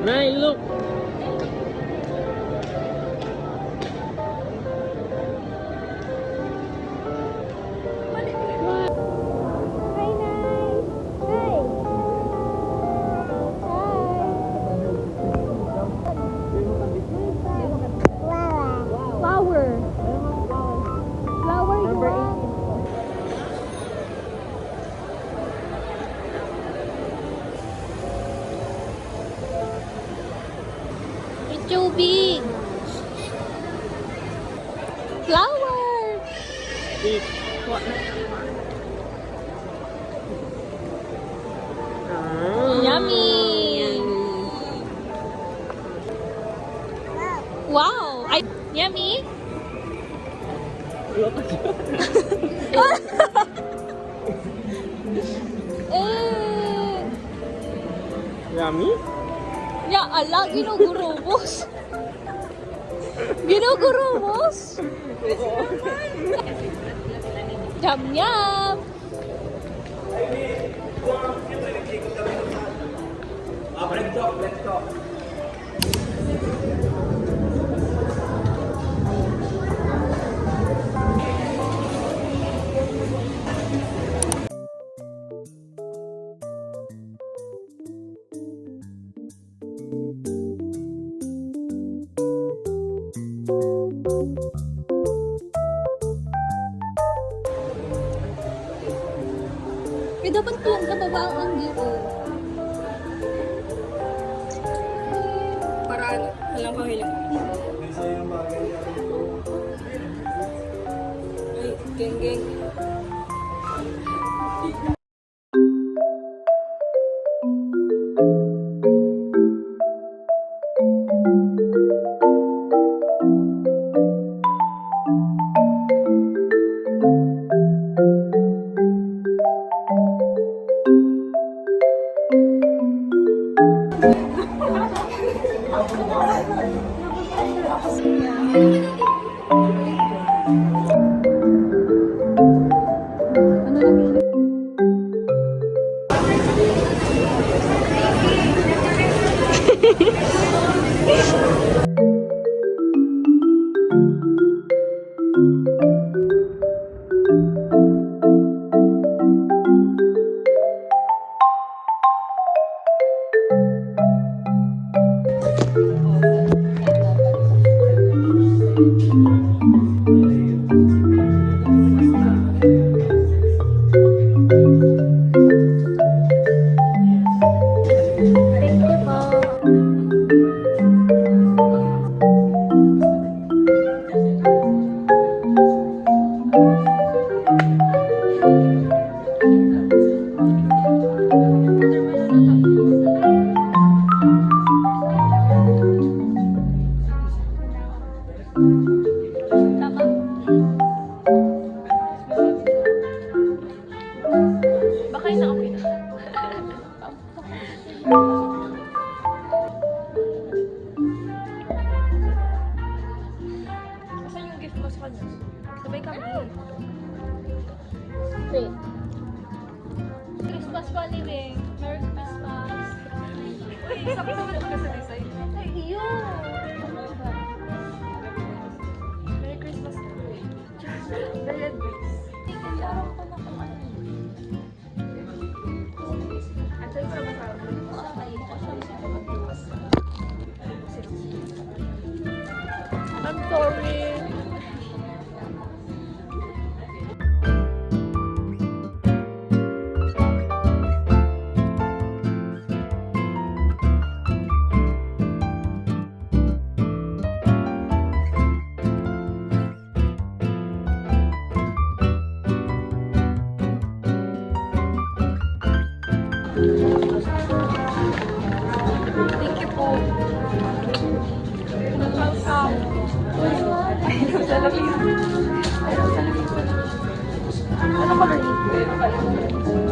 Nay, look! Too big. Flower. Big. Yummy. Wow. Yummy. Yummy? Ya Allah, ginugurubos. Ginugurubos. Yum yum. Let's talk. Dapat tuwang kababa ang dito. Para walang kahilang. Ay, geng. Sabay kami. Wait. Christmas pa ni Beng. Merry Christmas. Uy, sakit naman ito kasi design. Ay, iyo. Merry Christmas. The red base. Araw ko na kung ano. At sa masabi. I'm sorry. salamin. Ayun, salamin. Ano color?